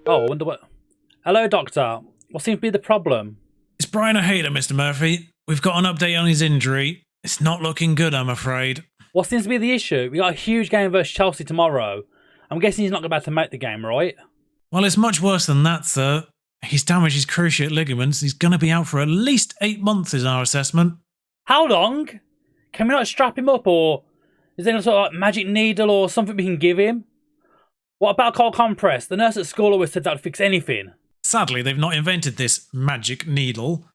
Oh, I wonder what. Hello, Doctor. What seems to be the problem? It's Brian O'Hader, Mr. Murphy. We've got an update on his injury. It's not looking good, I'm afraid. What seems to be the issue? We got a huge game versus Chelsea tomorrow. I'm guessing he's not about to make the game, right? Well, it's much worse than that, sir. He's damaged his cruciate ligaments. He's going to be out for at least 8 months, is our assessment. How long? Can we not strap him up, or is there any sort of magic needle or something we can give him? What about a cold compress? The nurse at school always said that would fix anything. Sadly, they've not invented this magic needle.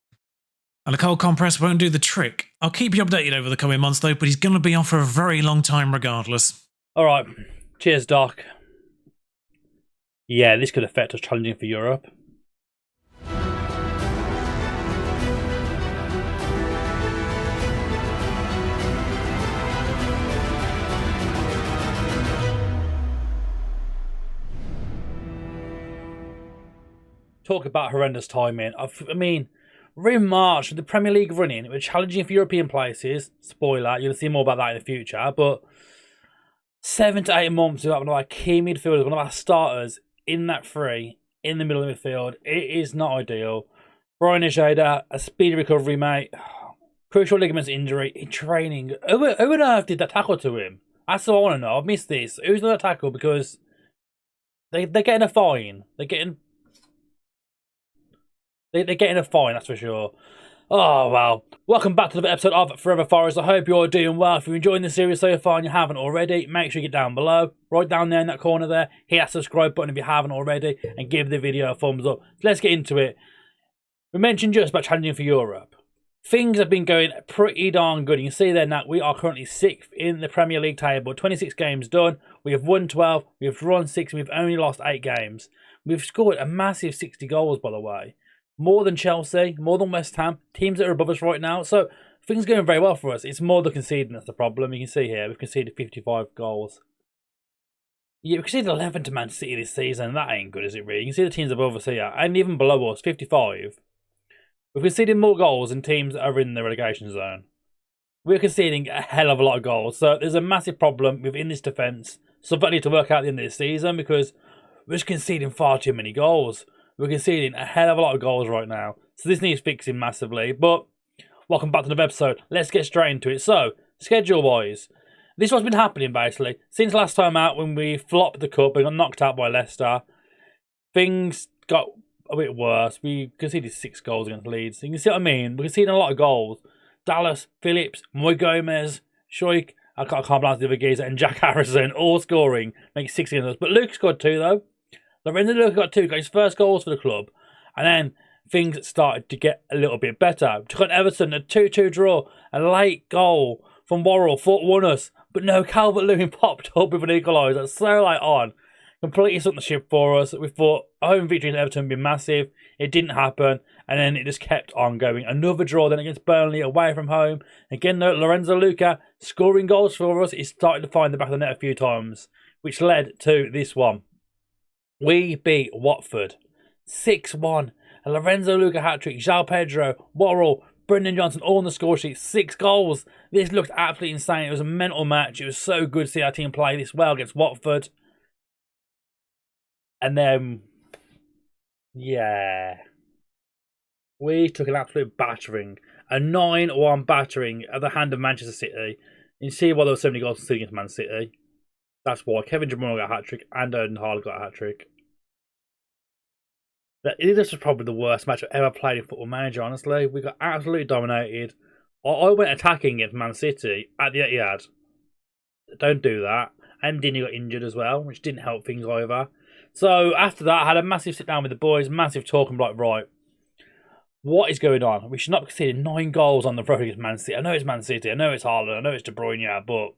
And a cold compress won't do the trick. I'll keep you updated over the coming months, though, but he's going to be off for a very long time regardless. Alright. Cheers, Doc. Yeah, this could affect us challenging for Europe. Talk about horrendous timing. I mean, we're in March with the Premier League running. We're challenging for European places. Spoiler, you'll see more about that in the future. But 7 to 8 months without one of our key midfielders, one of our starters in that three, in the middle of the midfield. It is not ideal. Brian Ishada, a speedy recovery, mate. Crucial ligaments injury in training. Who on earth did that tackle to him? That's all I want to know. I've missed this. Who's done that tackle? Because they're getting a fine. They're getting a fine, that's for sure. Oh, well. Welcome back to another episode of Forever Forest. I hope you're doing well. If you're enjoying the series so far and you haven't already, make sure you get down below. Right down there in that corner there, hit that subscribe button if you haven't already, and give the video a thumbs up. So let's get into it. We mentioned just about challenging for Europe. Things have been going pretty darn good. You can see there now we are currently 6th in the Premier League table. 26 games done. We have won 12. We have drawn 6. And we've only lost 8 games. We've scored a massive 60 goals, by the way. More than Chelsea, more than West Ham, teams that are above us right now. So things are going very well for us. It's more the conceding that's the problem. You can see here, we've conceded 55 goals. Yeah, we conceded 11 to Man City this season. That ain't good, is it really? You can see the teams above us here, and even below us, 55. We've conceded more goals than teams that are in the relegation zone. We're conceding a hell of a lot of goals. So there's a massive problem within this defence. Something I need to work out at the end of this season, because we're just conceding far too many goals. We're conceding a hell of a lot of goals right now. So this needs fixing massively. But welcome back to another episode. Let's get straight into it. So, schedule-wise, this is what's been happening basically. Since last time out when we flopped the cup and got knocked out by Leicester, things got a bit worse. We conceded 6 goals against Leeds. You can see what I mean? We're conceding a lot of goals. Dallas, Phillips, Moy Gomez, Shoik, I can't pronounce the other geezer, and Jack Harrison all scoring, making 6 against us. But Luke scored 2 though. Lorenzo Luca got 2, got his first goals for the club, and then things started to get a little bit better. Took on Everton, a 2-2 draw, a late goal from Worrell, thought won us, but no, Calvert-Lewin popped up with an equaliser, so late on. Completely sunk the ship for us. We thought a home victory in Everton would be massive. It didn't happen, and then it just kept on going. Another draw then against Burnley away from home. Again, though, Lorenzo Luca scoring goals for us. He started to find the back of the net a few times, which led to this one. We beat Watford 6-1. A Lorenzo Luca hat-trick, João Pedro, Worrell, Brendan Johnson all on the score sheet. 6 goals. This looked absolutely insane. It was a mental match. It was so good to see our team play this well against Watford. And then, yeah, we took an absolute battering. A 9-1 battering at the hand of Manchester City. You see why there were so many goals against Man City. That's why Kevin De Bruyne got a hat-trick and Erling Haaland got a hat-trick. This was probably the worst match I've ever played in Football Manager, honestly. We got absolutely dominated. I went attacking against Man City at the Etihad. Don't do that. And Dini got injured as well, which didn't help things either. So after that, I had a massive sit-down with the boys, massive talk, and like, right, what is going on? We should not be conceding 9 goals on the road against Man City. I know it's Man City, I know it's Haaland, I know it's De Bruyne, but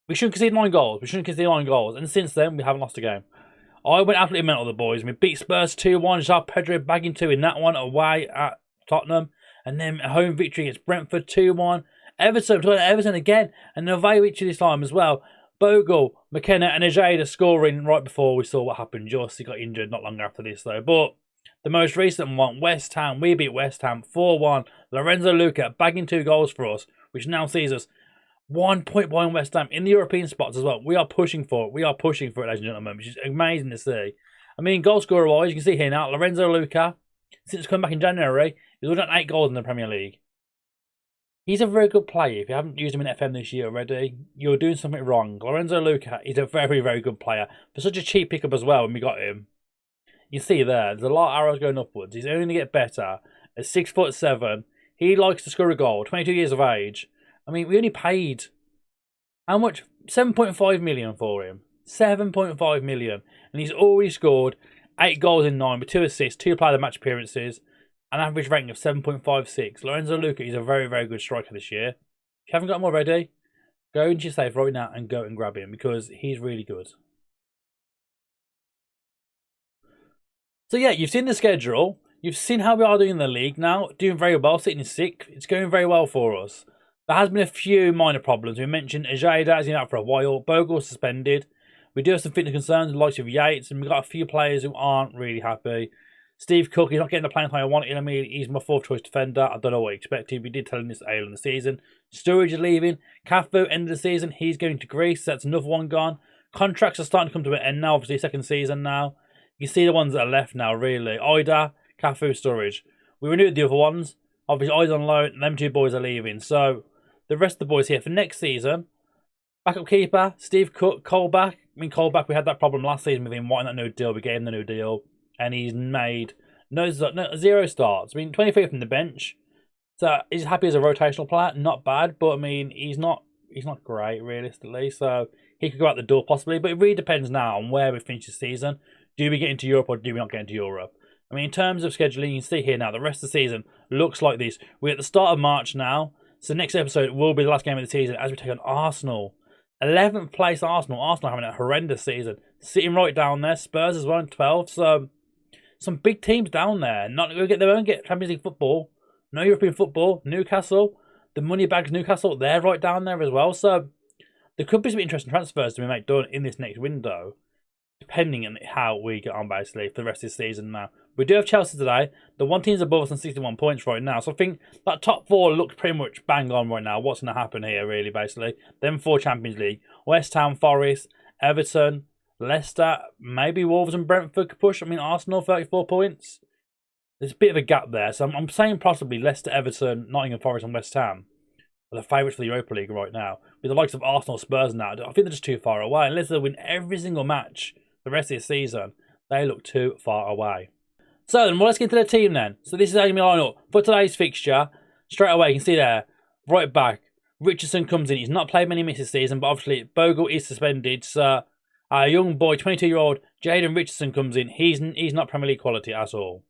we shouldn't concede 9 goals. We shouldn't concede 9 goals. And since then, we haven't lost a game. I went absolutely mental with the boys. We beat Spurs 2-1. João Pedro bagging 2 in that one away at Tottenham. And then a home victory against Brentford 2-1. Everton again. And an away victory this time as well. Bogle, McKenna and Ajada scoring right before we saw what happened. Just he got injured not long after this though. But the most recent one, West Ham. We beat West Ham 4-1. Lorenzo Luca bagging 2 goals for us, which now sees us 1 point behind West Ham in the European spots as well. We are pushing for it. We are pushing for it, ladies and gentlemen, which is amazing to see. I mean, goal scorer wise, you can see here now, Lorenzo Luca, since coming back in January, he's already done 8 goals in the Premier League. He's a very good player. If you haven't used him in FM this year already, you're doing something wrong. Lorenzo Luca is a very, very good player. For such a cheap pickup as well when we got him. You see there's a lot of arrows going upwards. He's only going to get better. At 6'7", he likes to score a goal. 22 years of age. I mean, we only paid, how much? 7.5 million for him. 7.5 million. And he's already scored 8 goals in 9 with 2 assists, 2 player of the match appearances, an average rating of 7.56. Lorenzo Luca is a very, very good striker this year. If you haven't got him already, go into your safe right now and go and grab him because he's really good. So yeah, you've seen the schedule. You've seen how we are doing in the league now. Doing very well, sitting in 6th. It's going very well for us. There has been a few minor problems. We mentioned Ajayda has been out for a while. Bogle suspended. We do have some fitness concerns, the likes of Yates, and we've got a few players who aren't really happy. Steve Cook, he's not getting the playing time I wanted. I mean, he's my 4th choice defender. I don't know what he expected. We did tell him this earlier in the season. Sturridge is leaving. Cafu, end of the season, he's going to Greece. That's another one gone. Contracts are starting to come to an end now. Obviously, 2nd season now. You can see the ones that are left now, really. Ida, Cafu, Sturridge. We renewed the other ones. Obviously, Ida's on loan, and them 2 boys are leaving. So, the rest of the boys here for next season. Backup keeper, Steve Cook, Colback. I mean, Colback, we had that problem last season with him wanting that new deal. We gave him the new deal. And he's made no 0 starts. I mean, 23 from the bench. So he's happy as a rotational player. Not bad, but I mean, he's not great, realistically. So he could go out the door possibly. But it really depends now on where we finish the season. Do we get into Europe or do we not get into Europe? I mean, in terms of scheduling, you can see here now, the rest of the season looks like this. We're at the start of March now. So next episode will be the last game of the season as we take on Arsenal. 11th place Arsenal. Arsenal having a horrendous season. Sitting right down there. Spurs as well in 12th. So some big teams down there. They won't get Champions League football. No European football. Newcastle. The money bags Newcastle. They're right down there as well. So there could be some interesting transfers to be done in this next window. Depending on how we get on basically for the rest of the season now. We do have Chelsea today. The one team's above us on 61 points right now. So I think that top 4 looks pretty much bang on right now. What's going to happen here really basically. Then 4 Champions League. West Ham, Forest, Everton, Leicester, maybe Wolves and Brentford could push. I mean Arsenal 34 points. There's a bit of a gap there. So I'm saying possibly Leicester, Everton, Nottingham Forest and West Ham are the favourites for the Europa League right now. With the likes of Arsenal, Spurs now. I think they're just too far away. Unless they win every single match the rest of the season, they look too far away. So then, let's get to the team then. So this is how you're going to line up. For today's fixture, straight away, you can see there, right back, Richardson comes in. He's not played many minutes this season, but obviously Bogle is suspended. So our young boy, 22-year-old Jaden Richardson comes in. He's not Premier League quality at all.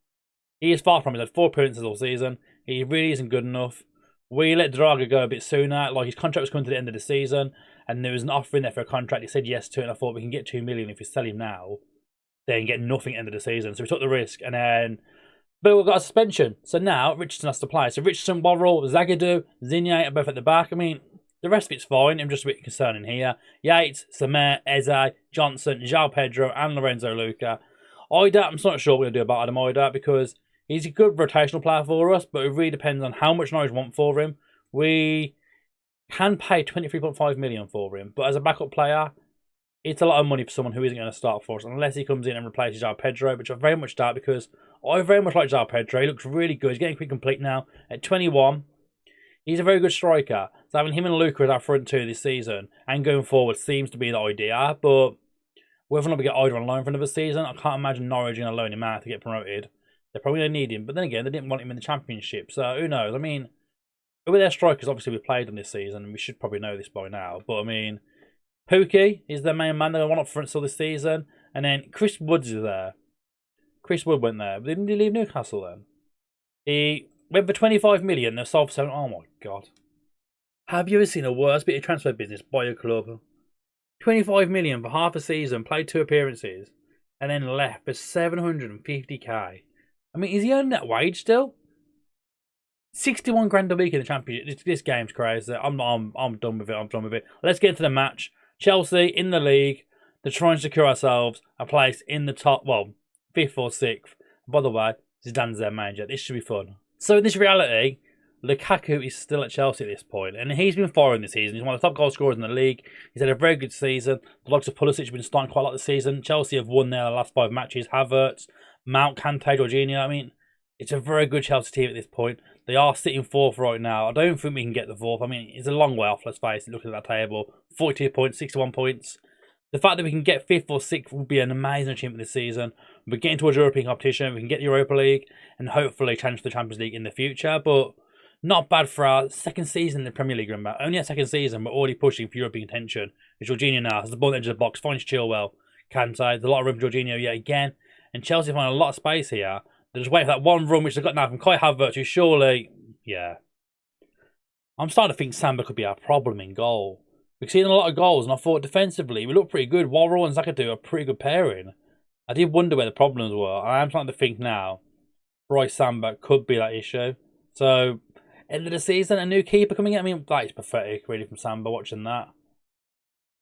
He is far from it. He's had 4 appearances all season. He really isn't good enough. We let Draga go a bit sooner. Like his contract was coming to the end of the season, and there was an offer in there for a contract. He said yes to it, and I thought we can get 2 million if we sell him now. Then get nothing at the end of the season. So we took the risk, and then Bogle got a suspension. So now Richardson has to play. So Richardson, Worrell, Zagadou, Zinye are both at the back. I mean, the rest of it's fine. I'm just a bit concerning here. Yates, Samer, Eze, Johnson, João Pedro, and Lorenzo Luca. Ida, I'm not sure what we're going to do about Adam Ida because he's a good rotational player for us, but it really depends on how much Norwich want for him. We can pay 23.5 million for him, but as a backup player, it's a lot of money for someone who isn't going to start for us unless he comes in and replaces João Pedro, which I very much doubt because I very much like João Pedro. He looks really good. He's getting quick complete now at 21. He's a very good striker. So having him and Luca as our front 2 this season and going forward seems to be the idea, but whether or not we get Ida on loan for another season, I can't imagine Norwich going to loan him out to get promoted. They're probably going to need him, but then again, they didn't want him in the Championship, so who knows? I mean, with their strikers, obviously we played them this season, and we should probably know this by now, but I mean, Pookie is their main man. They're going to want up front still this season. And then Chris Woods is there. Chris Wood went there. But didn't he leave Newcastle then? He went for 25 million. They're sold for 7. Oh my God. Have you ever seen a worse bit of transfer business by a club? 25 million for half a season, played 2 appearances, and then left for 750k. I mean, is he earning that wage still? 61 grand a week in the Championship. This game's crazy. I'm done with it. I'm done with it. Let's get into the match. Chelsea in the league. They're trying to secure ourselves a place in the top, 5th or 6th. By the way, Zidane's their manager. This should be fun. So in this reality, Lukaku is still at Chelsea at this point, and he's been firing this season. He's one of the top goal scorers in the league. He's had a very good season. The likes of Pulisic have been starting quite a lot this season. Chelsea have won their last 5 matches. Havertz, Mount, Kante, Jorginho. I mean, it's a very good Chelsea team at this point. They are sitting 4th right now. I don't think we can get the 4th. I mean, it's a long way off, let's face it, looking at that table. 42 points, 61 points. The fact that we can get 5th or 6th would be an amazing achievement this season. We're getting towards European competition. We can get the Europa League and hopefully challenge for the Champions League in the future. But not bad for our second season in the Premier League. Remember, only our second season, we're already pushing for European contention. It's Jorginho now has the ball at the edge of the box, finds Chilwell, Kante. There's a lot of room for Jorginho yet again. And Chelsea find a lot of space here. They're just waiting for that one run which they've got now from Kai Havertz, who surely, yeah. I'm starting to think Samba could be our problem in goal. We've seen a lot of goals, and I thought defensively we look pretty good. Warrell and Zagadou are a pretty good pairing. I did wonder where the problems were. I am starting to think now Bryce Samba could be that issue. So, end of the season, a new keeper coming in. I mean, that is pathetic, really, from Samba, watching that.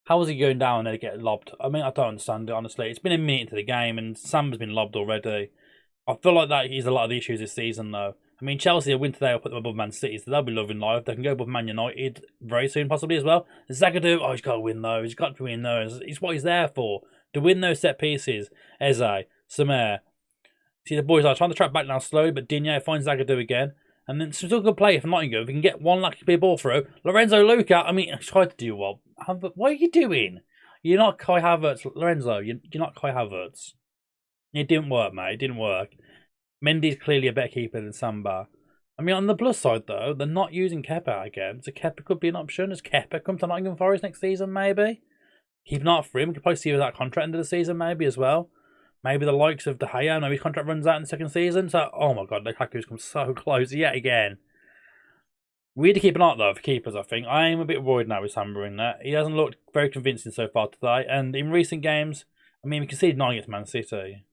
How was he going down there to get lobbed? I mean, I don't understand it, honestly. It's been a minute into the game, and Samba's been lobbed already. I feel like that is a lot of the issues this season, though. I mean, Chelsea will win today. I'll put them above Man City, so they'll be loving life. They can go above Man United very soon, possibly, as well. Zagadou, he's got to win those. He's got to win those. It's what he's there for, to win those set pieces. Eze, Samer. See, the boys are trying to track back now slowly, but Digne finds Zagadou again. And then still a good play for Nottingham. If we can get one lucky ball through. Lorenzo Luca, I mean, I tried to do well. What are you doing? You're not Kai Havertz, Lorenzo. You're not Kai Havertz. It didn't work, mate. It didn't work. Mendy's clearly a better keeper than Samba. I mean, on the plus side, though, they're not using Kepa again. So Kepa could be an option. As Kepa come to Nottingham Forest next season, maybe? Keep an eye out for him. We could probably see that contract end of the season, maybe, as well. Maybe the likes of De Gea. Maybe his contract runs out in the second season. So, oh my God, Lukaku's come so close yet again. We need to keep an eye out, though, for keepers, I think. I am a bit worried now with Samba in there. He hasn't looked very convincing so far today. And in recent games, I mean, we conceded 9 against Man City.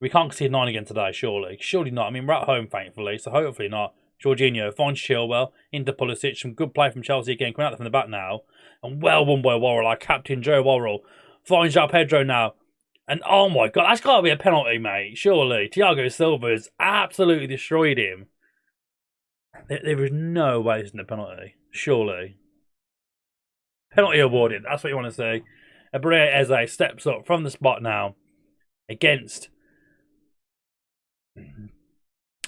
We can't concede 9 again today, surely. Surely not. I mean, we're at home, thankfully, so hopefully not. Jorginho finds Chilwell into Pulisic. Some good play from Chelsea again, coming out from the back now. And well won by Worrell, our captain, Joe Worrell. Finds João Pedro now. And oh my God, that's got to be a penalty, mate. Surely. Thiago Silva has absolutely destroyed him. There is no way this isn't a penalty. Surely. Penalty awarded. That's what you want to see. Abreu Eze steps up from the spot now against.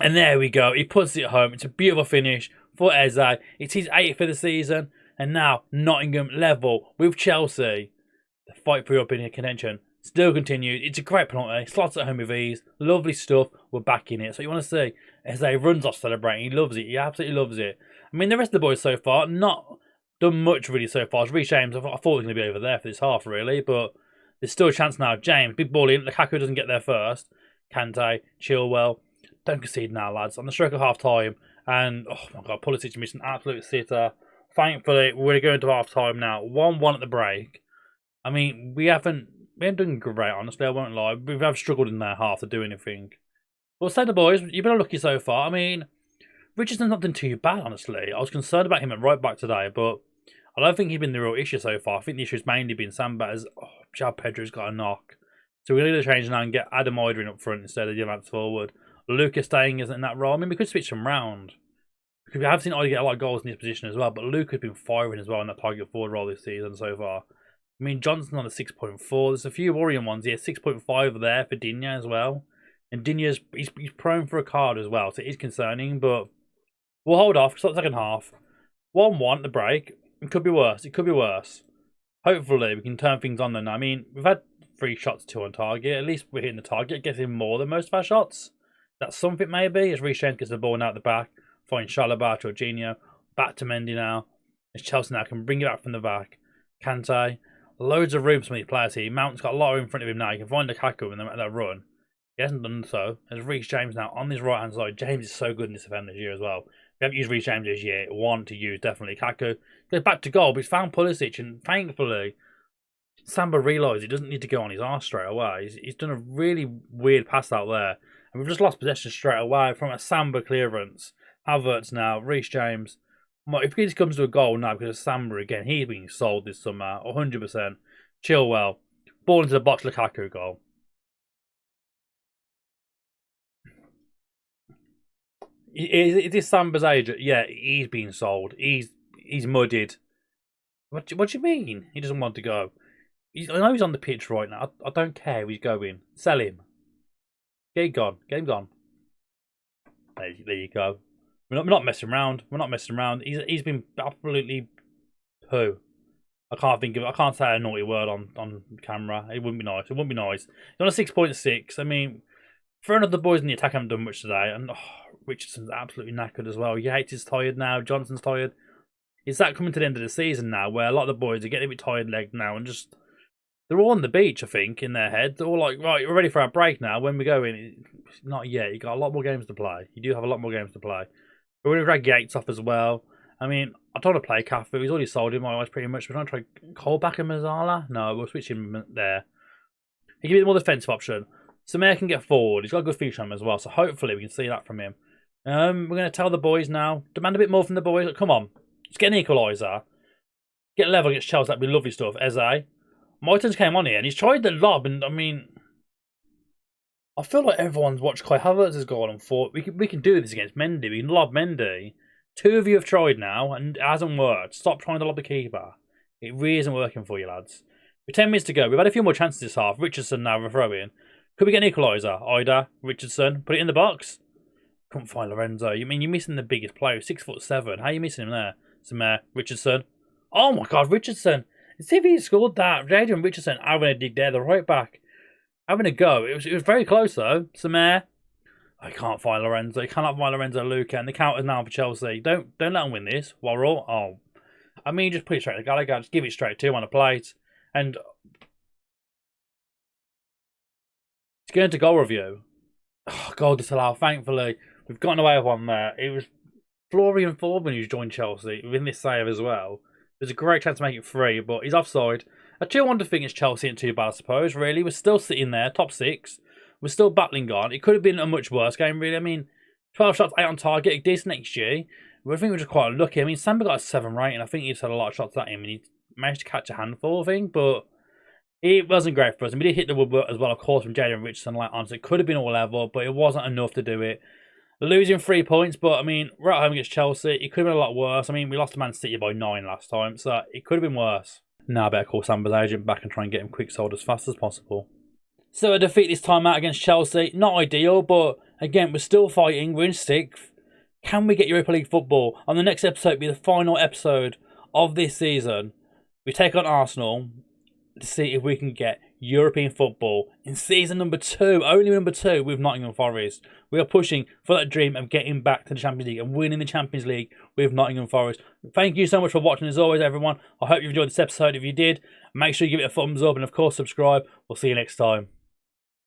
And there we go. He puts it home. It's a beautiful finish for Eze. It's his 8th for the season. And now Nottingham level with Chelsea. The fight for European contention still continued. It's a great penalty. Slots at home with ease. Lovely stuff. We're back in it. So you want to see Eze runs off celebrating. He loves it. He absolutely loves it. I mean, the rest of the boys so far, not done much really so far. Reece James, I thought he was going to be over there for this half, really. But there's still a chance now. James, big ball in. Lukaku doesn't get there first. Kante, Chilwell. Don't concede now, lads. On the stroke of half time. And, oh my God, Pulisic missed an absolute sitter. Thankfully, we're going to half time now. 1-1 at the break. I mean, we haven't done great, honestly. I won't lie. We have struggled in their half to do anything. But say the boys, you've been unlucky so far. I mean, Richardson's not done too bad, honestly. I was concerned about him at right back today, but I don't think he's been the real issue so far. I think the issue's mainly been Samba as João Pedro's got a knock. So we're going to change now and get Adam Idrin up front instead of Diamants forward. Lucas staying isn't in that role. I mean, we could switch them round. Because we have seen Idrin get a lot of goals in this position as well, but Luke has been firing as well in that target forward role this season so far. I mean, Johnson's on a 6.4. There's a few worrying ones here. 6.5 there for Digne as well. And Digne's he's prone for a card as well, so it is concerning, but we'll hold off. Start the second half. 1-1 at the break. It could be worse. It could be worse. Hopefully, we can turn things on then. I mean, we've had 3 shots, 2 on target. At least we're hitting the target, getting more than most of our shots. That's something maybe. As Reece James gets the ball now at the back. Find Chalobah, Jorginho. Back to Mendy now. As Chelsea now can bring it back from the back. Kante. Loads of room for some of these players here. Mount's got a lot of room in front of him now. You can find Lukaku in that run. He hasn't done so. There's Reece James now on this right-hand side. James is so good in this defender this year as well. We haven't used Reece James this year. One to use, definitely. Lukaku goes back to goal, but he's found Pulisic, and thankfully, Samba realised he doesn't need to go on his arse straight away. He's done a really weird pass out there, and we've just lost possession straight away from a Samba clearance. Havertz now, Reece James. If he just comes to a goal now because of Samba again, he's being sold this summer, 100%. Chilwell, ball into the box, Lukaku goal. Is this Samba's agent? Yeah, he's been sold. He's muddied. What do you mean? He doesn't want to go. I know he's on the pitch right now. I don't care if he's going. Sell him. Get him gone. Get him gone. There you go. We're not messing around. We're not messing around. He's been absolutely poo. I can't say a naughty word on camera. It wouldn't be nice. It wouldn't be nice. He's on a 6.6. I mean, fair enough, the boys in the attack haven't done much today, and Richardson's absolutely knackered as well. Yates is tired now. Johnson's tired. Is that coming to the end of the season now, where a lot of the boys are getting a bit tired-legged now, and just they're all on the beach, I think, in their head. They're all like, right, we're ready for our break now. When we go in, not yet. You got a lot more games to play. You do have a lot more games to play. We're going to drag Yates off as well. I mean, I don't want to play Cafu. He's already sold in my eyes pretty much. We're going to try Colback and Mazzala. No, we'll switch him there. He can be the more defensive option. Samir can get forward. He's got a good future on him as well, so hopefully we can see that from him. We're going to tell the boys now. Demand a bit more from the boys. Come on. Let's get an equaliser. Get level against Chelsea. That'd be lovely stuff. Eze. Martins came on here and he's tried the lob, and I mean, I feel like everyone's watched Kai Havertz's goal and thought we can do this against Mendy. We can lob Mendy. Two of you have tried now and it hasn't worked. Stop trying to lob the keeper. It really isn't working for you, lads. With 10 minutes to go, we've had a few more chances this half. Richardson now we're throwing. Could we get an equaliser? Ida, Richardson, put it in the box. Couldn't find Lorenzo. You mean you're missing the biggest player, 6'7". How are you missing him there? Samir, Richardson. Oh my God, Richardson. See if he scored that. Jaden Richardson having a dig there, the right back. Having a go. It was very close though. Samir. I can't find Lorenzo. You cannot find Lorenzo Luca. And the counter's now for Chelsea. Don't let them win this. Worrell. Oh. I mean, just put it straight to Gallagher. Just give it straight to him on a plate. And it's going to goal review. Oh, goal disallowed. Thankfully, we've gotten away with one there. It was Florian Foreman who's joined Chelsea within this save as well. There's a great chance to make it 3, but he's offside. A 2-1 defeat against Chelsea ain't too bad, I suppose, really. We're still sitting there, top 6. We're still battling on. It could have been a much worse game, really. I mean, 12 shots, 8 on target, a decent XG. I think we're just quite lucky. I mean, Samba got a 7 rating. I think he's had a lot of shots at him, and he managed to catch a handful, I think, but it wasn't great for us. And we did hit the woodwork as well, of course, from Jaden Richardson like on, so it could have been all level, but it wasn't enough to do it. Losing 3 points, but I mean, we're at home against Chelsea. It could have been a lot worse. I mean, we lost to Man City by 9 last time, so it could have been worse. Now I better call Samba's agent back and try and get him quick sold as fast as possible. So a defeat this time out against Chelsea. Not ideal, but again, we're still fighting. We're in 6th. Can we get Europa League football? On the next episode, it'll be the final episode of this season. We take on Arsenal to see if we can get European football in season number 2, only number 2 with Nottingham Forest. We are pushing for that dream of getting back to the Champions League and winning the Champions League with Nottingham Forest. Thank you so much for watching as always, everyone. I hope you enjoyed this episode. If you did, make sure you give it a thumbs up and of course subscribe. We'll see you next time.